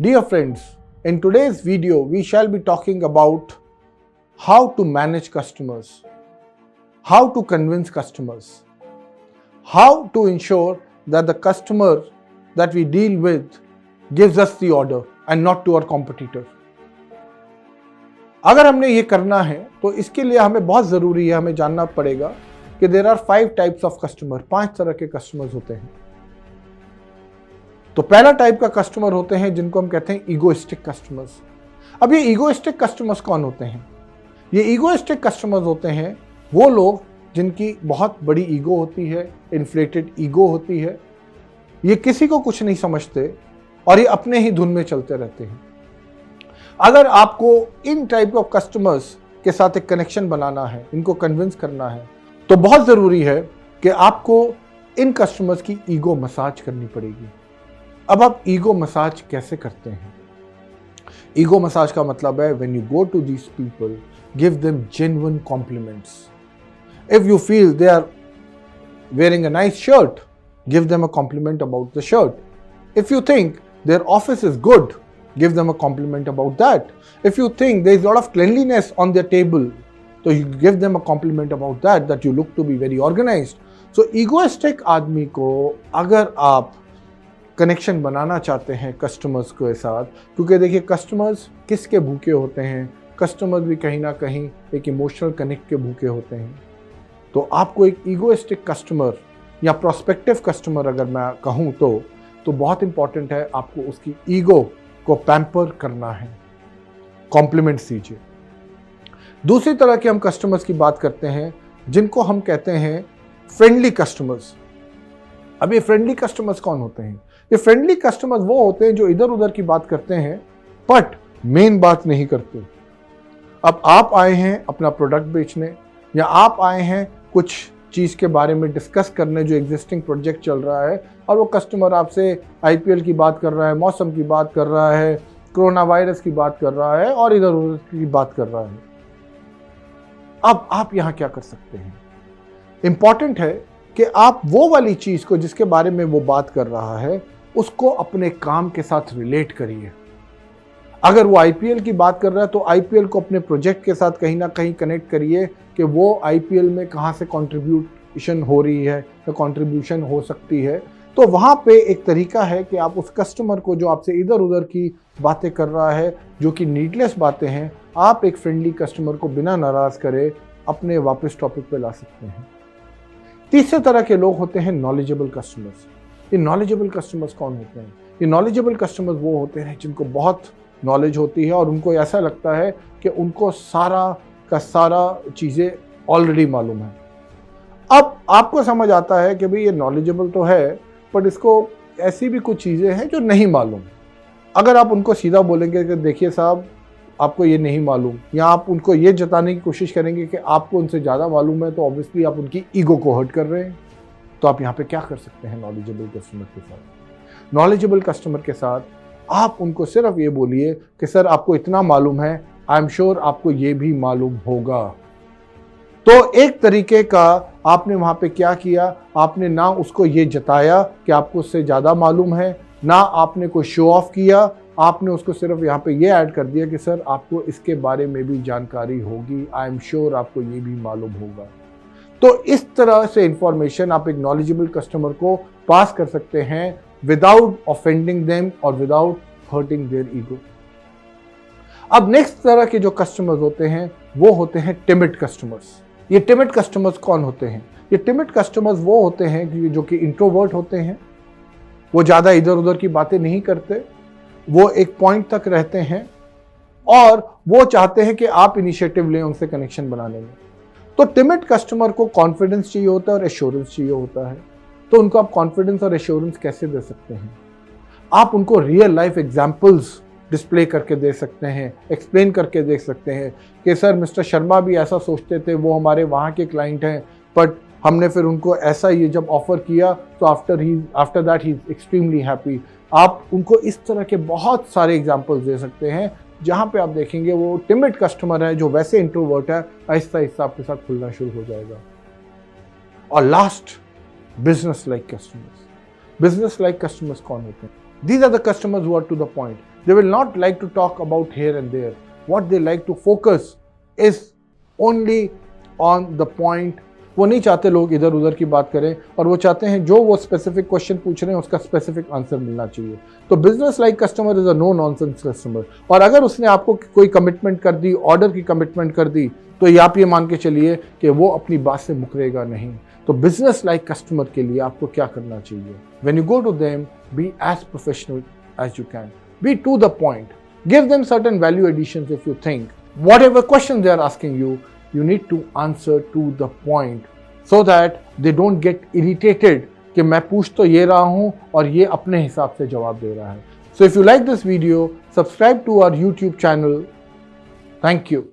Dear friends, in today's video, we shall be talking about how to manage customers, how to convince customers, how to ensure that the customer that we deal with gives us the order and not to our competitor. अगर हमने ये करना है तो इसके लिए हमें बहुत ज़रूरी है, हमें जानना पड़ेगा कि there are 5 types of customer, 5 तरह के कस्टमर्स होते हैं। तो पहला टाइप का कस्टमर होते हैं जिनको हम कहते हैं ईगोइस्टिक कस्टमर्स। अब ये ईगोइस्टिक कस्टमर्स कौन होते हैं? ये ईगोइस्टिक कस्टमर्स होते हैं वो लोग जिनकी बहुत बड़ी ईगो होती है, इन्फ्लेटेड ईगो होती है। ये किसी को कुछ नहीं समझते और ये अपने ही धुन में चलते रहते हैं। अगर आपको इन टाइप ऑफ कस्टमर्स के साथ एक कनेक्शन बनाना है, इनको कन्विंस करना है, तो बहुत ज़रूरी है कि आपको इन कस्टमर्स की ईगो मसाज करनी पड़ेगी। अब आप ईगो मसाज कैसे करते हैं? ईगो मसाज का मतलब है when you go to these people, give them genuine compliments. If you feel they are wearing a nice shirt, give them a compliment about the shirt. If you think their office is good, give them a compliment about that. If you think there is a lot of cleanliness on their table, so you give them a compliment about that, that you look to be very organized. So egoistic आदमी को अगर आप connection बनाना चाहते हैं customers के साथ, क्योंकि देखिए कस्टमर्स किसके भूखे होते हैं? कस्टमर्स भी कहीं ना कहीं एक इमोशनल कनेक्ट के भूखे होते हैं। तो आपको एक ईगोइस्टिक कस्टमर या प्रोस्पेक्टिव कस्टमर अगर मैं कहूँ तो बहुत इंपॉर्टेंट है आपको उसकी ईगो को पैम्पर करना है, कॉम्प्लीमेंट्स दीजिए। दूसरी तरह के हम कस्टमर्स की बात करते हैं जिनको हम कहते हैं फ्रेंडली कस्टमर्स। अब ये फ्रेंडली कस्टमर्स कौन होते हैं? ये फ्रेंडली कस्टमर्स वो होते हैं जो इधर उधर की बात करते हैं बट मेन बात नहीं करते। अब आप आए हैं अपना प्रोडक्ट बेचने या आप आए हैं कुछ चीज़ के बारे में डिस्कस करने, जो एग्जिस्टिंग प्रोजेक्ट चल रहा है, और वो कस्टमर आपसे आईपीएल की बात कर रहा है, मौसम की बात कर रहा है, कोरोना वायरस की बात कर रहा है और इधर उधर की बात कर रहा है। अब आप यहाँ क्या कर सकते हैं? इंपॉर्टेंट है कि आप वो वाली चीज़ को जिसके बारे में वो बात कर रहा है उसको अपने काम के साथ रिलेट करिए। अगर वो आईपीएल की बात कर रहा है तो आईपीएल को अपने प्रोजेक्ट के साथ कहीं ना कहीं कनेक्ट करिए कि वो आईपीएल में कहाँ से कंट्रीब्यूशन हो रही है या कंट्रीब्यूशन हो सकती है। तो वहाँ पे एक तरीका है कि आप उस कस्टमर को जो आपसे इधर उधर की बातें कर रहा है, जो कि नीडलेस बातें हैं, आप एक फ्रेंडली कस्टमर को बिना नाराज़ करे अपने वापस टॉपिक पे ला सकते हैं। तीसरे तरह के लोग होते हैं नॉलेजेबल कस्टमर्स। ये नॉलेजेबल कस्टमर्स कौन होते हैं? ये नॉलेजेबल कस्टमर्स वो होते हैं जिनको बहुत नॉलेज होती है और उनको ऐसा लगता है कि उनको सारा का सारा चीज़ें ऑलरेडी मालूम है। अब आपको समझ आता है कि भाई ये नॉलेजेबल तो है बट इसको ऐसी भी कुछ चीज़ें हैं जो नहीं मालूम। अगर आप उनको सीधा बोलेंगे कि देखिए साहब आपको ये नहीं मालूम, या आप उनको ये जताने की कोशिश करेंगे कि आपको उनसे ज़्यादा मालूम है, तो ऑब्वियसली आप उनकी ईगो को हर्ट कर रहे हैं। तो आप यहाँ पे क्या कर सकते हैं नॉलेजेबल कस्टमर के साथ? नॉलेजेबल कस्टमर के साथ आप उनको सिर्फ ये बोलिए कि सर आपको इतना मालूम है, आई एम श्योर आपको ये भी मालूम होगा। तो एक तरीके का आपने वहाँ पे क्या किया, आपने ना उसको ये जताया कि आपको उससे ज़्यादा मालूम है, ना आपने कोई शो ऑफ किया, आपने उसको सिर्फ यहाँ पे ये ऐड कर दिया कि सर आपको इसके बारे में भी जानकारी होगी, आई एम श्योर आपको ये भी मालूम होगा। तो इस तरह से इंफॉर्मेशन आप एक नॉलेजेबल कस्टमर को पास कर सकते हैं विदाउट ऑफेंडिंग देम और विदाउट हर्टिंग देयर ईगो। अब नेक्स्ट तरह के जो कस्टमर्स होते हैं वो होते हैं टिमिड कस्टमर्स। ये टिमिड कस्टमर्स कौन होते हैं? ये टिमिड कस्टमर्स वो होते हैं जो कि इंट्रोवर्ट होते हैं, वो ज़्यादा इधर उधर की बातें नहीं करते, वो एक पॉइंट तक रहते हैं और वो चाहते हैं कि आप इनिशिएटिव लें उनसे कनेक्शन बनाने में। तो टिमिड कस्टमर को कॉन्फिडेंस चाहिए होता है और एश्योरेंस चाहिए होता है। तो उनको आप कॉन्फिडेंस और एश्योरेंस कैसे दे सकते हैं? आप उनको रियल लाइफ एग्जाम्पल्स डिस्प्ले करके दे सकते हैं, एक्सप्लेन करके दे सकते हैं कि सर मिस्टर शर्मा भी ऐसा सोचते थे, वो हमारे वहाँ के क्लाइंट हैं, बट हमने फिर उनको ऐसा ये जब ऑफर किया तो after that he is extremely happy. आप उनको इस तरह के बहुत सारे एग्जाम्पल्स दे सकते हैं जहाँ पे आप देखेंगे वो टिमिड कस्टमर है जो वैसे इंट्रोवर्ट है, आहिस्ता आहिस्ता आपके साथ खुलना शुरू हो जाएगा। और last, business like customers. Business like customers कौन होते हैं? These are the customers who are to the point. They will not like to talk about here and there. What they like to focus is only on the point. वो नहीं चाहते लोग इधर उधर की बात करें, और वो चाहते हैं जो वो स्पेसिफिक क्वेश्चन पूछ रहे हैं उसका स्पेसिफिक आंसर मिलना चाहिए। तो business like customer is a no nonsense customer. और अगर उसने आपको कोई कमिटमेंट कर दी, ऑर्डर की कमिटमेंट कर दी, तो आप ये मान के चलिए कि वो अपनी बात से मुकरेगा नहीं। तो बिजनेस लाइक कस्टमर के लिए आपको क्या करना चाहिए? When you go to them, be as professional as you can, be to the point, give them certain value additions if you think whatever question they are asking you, you need to answer to the point so that they don't get irritated कि मैं पूछ तो ये रहा हूँ और ये अपने हिसाब से जवाब दे रहा है। So if you like this video, subscribe to our YouTube channel. Thank you.